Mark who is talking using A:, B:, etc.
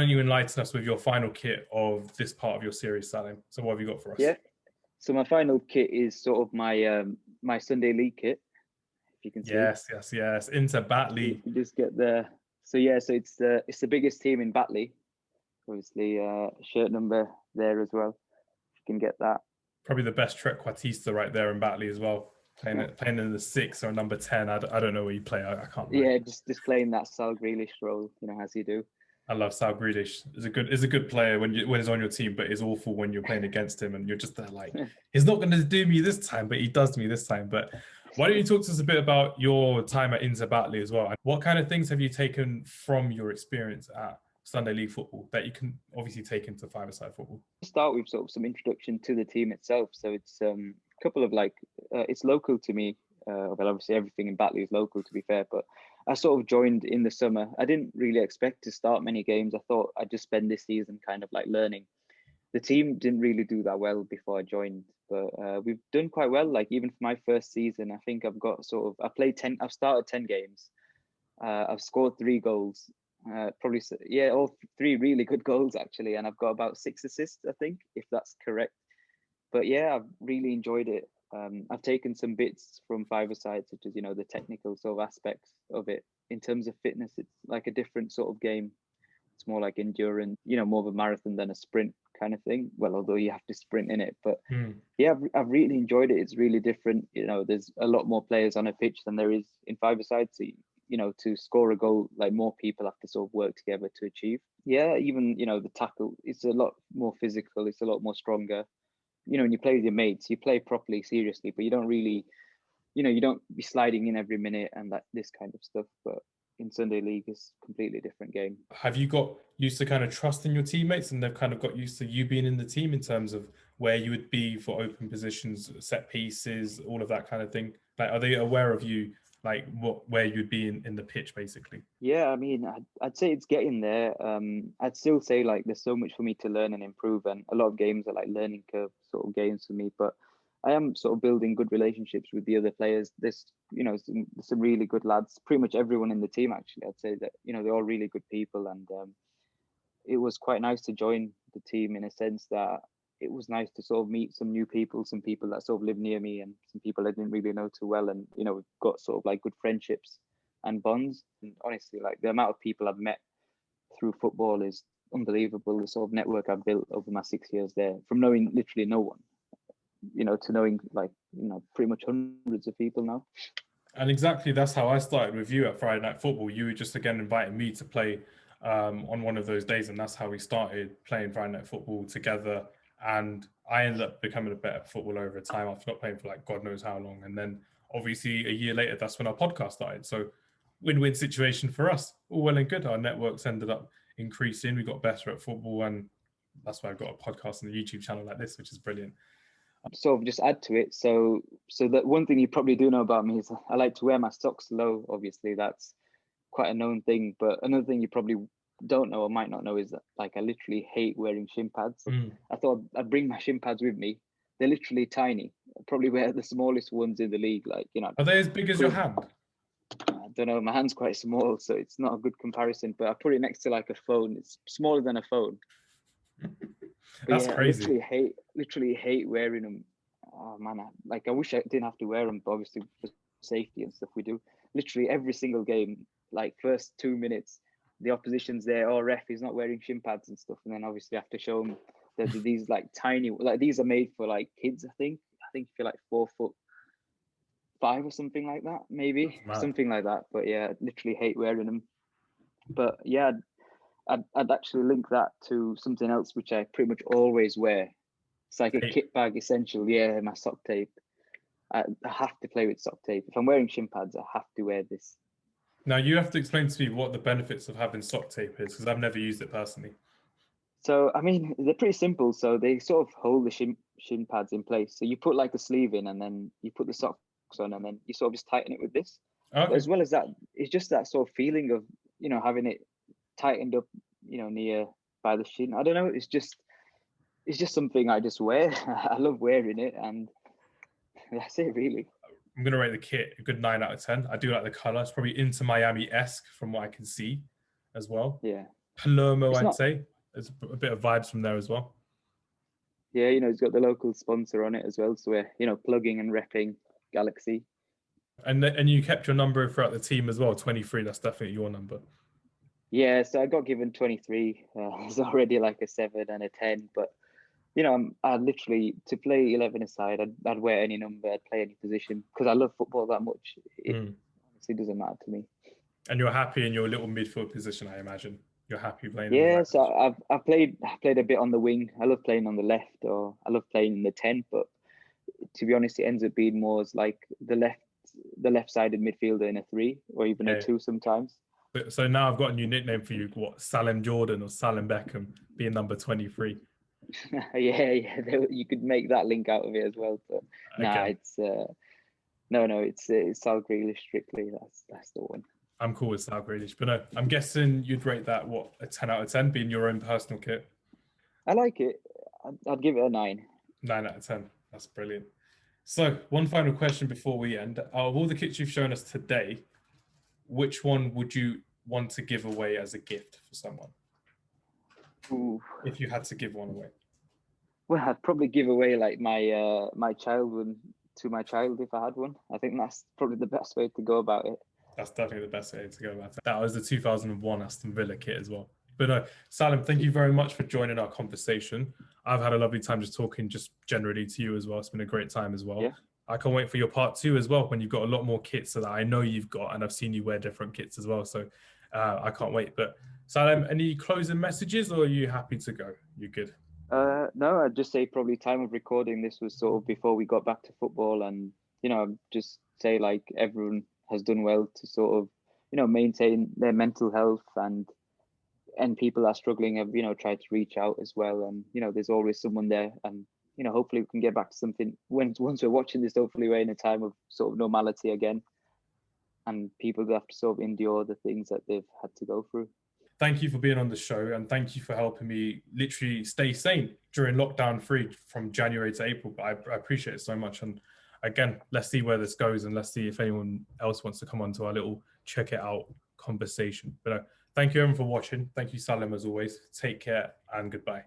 A: don't you enlighten us with your final kit of this part of your series, Saalim? So what have you got for us?
B: Yeah. So my final kit is sort of my my Sunday League kit, if you can see.
A: Yes. Into Batley.
B: You just get the so it's the biggest team in Batley. Obviously, shirt number there as well. If you can get that.
A: Probably the best trequartista right there in Batley as well. Playing in the 6 or number 10. I don't know where you play. I can't.
B: Yeah, just playing that Sal Grealish role, as you do.
A: I love Sal Grealish. Is a good player when he's on your team, but is awful when you're playing against him and you're just there like, he's not going to do me this time, but he does me this time. But why don't you talk to us a bit about your time at Inter Batley as well? What kind of things have you taken from your experience at Sunday League football that you can obviously take into five-a-side football?
B: Start with sort of some introduction to the team itself. So it's a couple of it's local to me. Well, obviously everything in Batley is local, to be fair, but I sort of joined in the summer. I didn't really expect to start many games. I thought I'd just spend this season kind of like learning. The team didn't really do that well before I joined, but we've done quite well. Like even for my first season, I think I've started 10 games. I've scored 3 goals, all 3 really good goals actually. And I've got about 6 assists, I think, if that's correct. But yeah, I've really enjoyed it. I've taken some bits from five-a-side, such as, the technical sort of aspects of it. In terms of fitness, it's like a different sort of game. It's more like endurance, more of a marathon than a sprint kind of thing. Well, although you have to sprint in it, but yeah, I've really enjoyed it. It's really different. There's a lot more players on a pitch than there is in five-a-side. So, to score a goal, like more people have to sort of work together to achieve. Yeah, even, the tackle, it's a lot more physical. It's a lot more stronger. When you play with your mates, you play properly, seriously, but you don't really, you don't be sliding in every minute and this kind of stuff. But in Sunday League, it's a completely different game.
A: Have you got used to kind of trusting your teammates and they've kind of got used to you being in the team in terms of where you would be for open positions, set pieces, all of that kind of thing? Like, are they aware of you, like where you'd be in the pitch, basically?
B: Yeah, I mean, I'd say it's getting there. I'd still say like there's so much for me to learn and improve, and a lot of games are like learning curve sort of games for me. But I am sort of building good relationships with the other players. There's some really good lads. Pretty much everyone in the team, actually, I'd say that they're all really good people, and it was quite nice to join the team in a sense that it was nice to sort of meet some new people, some people that sort of live near me, and some people I didn't really know too well. And we've got sort of like good friendships and bonds. And honestly, like the amount of people I've met through football is unbelievable. The sort of network I've built over my 6 years there, from knowing literally no one, to knowing pretty much hundreds of people now.
A: And exactly, that's how I started with you at Friday Night Football. You were just again inviting me to play on one of those days, and that's how we started playing Friday Night Football together. And I ended up becoming a better footballer over time after not playing for like God knows how long. And then obviously a year later, that's when our podcast started. So win-win situation for us. All well and good. Our networks ended up increasing. We got better at football, and that's why I've got a podcast and a YouTube channel like this, which is brilliant.
B: Sort of just add to it. So that one thing you probably do know about me is I like to wear my socks low. Obviously, that's quite a known thing. But another thing you probably don't know or might not know is that like I literally hate wearing shin pads. I thought I'd bring my shin pads with me. They're literally tiny. I probably wear the smallest ones in the league. Like,
A: are they as big as your hand?
B: I don't know. My hand's quite small, so it's not a good comparison. But I put it next to like a phone. It's smaller than a phone.
A: That's crazy.
B: I literally hate wearing them. Oh man, I wish I didn't have to wear them, but obviously for safety and stuff we do. Literally every single game, like first 2 minutes, the opposition's there, ref, he's not wearing shin pads and stuff, and then obviously I have to show them that these like tiny, like these are made for like kids. I think if you're like 4'5" or something like that, maybe something like that. But yeah, I literally hate wearing them. But yeah, I'd actually link that to something else which I pretty much always wear. It's like a kit bag essential. Yeah, my sock tape. I have to play with sock tape. If I'm wearing shin pads, I have to wear this.
A: Now you have to explain to me what the benefits of having sock tape is, because I've never used it personally.
B: So I mean, they're pretty simple. So they sort of hold the shin pads in place. So you put like the sleeve in, and then you put the socks on, and then you sort of just tighten it with this. Okay. But as well as that, it's just that sort of feeling of having it tightened up, near by the shin. I don't know. It's just something I just wear. I love wearing it, and that's it really.
A: I'm gonna rate the kit a good 9 out of 10. I do like the color. It's probably Inter Miami-esque from what I can see, as well.
B: Yeah.
A: Palermo,
B: It's
A: I'd
B: not.
A: say. There's a bit of vibes from there as well.
B: Yeah, it's got the local sponsor on it as well, so we're plugging and repping Galaxy.
A: And you kept your number throughout the team as well, 23. That's definitely your number.
B: Yeah, so I got given 23. It's already like a 7 and a 10, but I literally, to play 11 aside, I'd wear any number, I'd play any position because I love football that much. It honestly doesn't matter to me.
A: And you're happy in your little midfield position, I imagine. You're happy playing in the
B: Yeah,
A: right
B: so
A: position.
B: I've played a bit on the wing. I love playing on the left, or I love playing in the 10. But to be honest, it ends up being more as like the left-sided midfielder in a 3 or even a 2 sometimes.
A: So now I've got a new nickname for you. What, Salim Jordan or Salim Beckham being number 23?
B: Yeah, you could make that link out of it as well. But nah,
A: Again,
B: it's no, it's Sal Grealish strictly. That's the one.
A: I'm cool with Sal Grealish, but no, I'm guessing you'd rate that what, a 10 out of 10 being your own personal kit.
B: I like it. I'd give it a 9.
A: 9 out of 10. That's brilliant. So one final question before we end. Out of all the kits you've shown us today, which one would you want to give away as a gift for someone?
B: Ooh.
A: If you had to give one away.
B: Well, I'd probably give away like my child one to my child if I had one. I think that's probably the best way to go about it.
A: That's definitely the best way to go about it. That was the 2001 Aston Villa kit as well. But no, Salim, thank you very much for joining our conversation. I've had a lovely time just talking just generally to you as well. It's been a great time as well.
B: Yeah.
A: I can't wait for your part 2 as well, when you've got a lot more kits that I know you've got, and I've seen you wear different kits as well. So I can't wait. But Salim, any closing messages, or are you happy to go? You're good?
B: No, I'd just say probably time of recording this was sort of before we got back to football, and just say like everyone has done well to sort of maintain their mental health, and people are struggling have tried to reach out as well, and there's always someone there, and hopefully we can get back to something once we're watching this. Hopefully we're in a time of sort of normality again, and people have to sort of endure the things that they've had to go through.
A: Thank you for being on the show, and thank you for helping me literally stay sane during lockdown 3 from January to April. But I appreciate it so much. And again, let's see where this goes, and let's see if anyone else wants to come onto our little check it out conversation. But thank you everyone for watching. Thank you, Salim, as always. Take care and goodbye.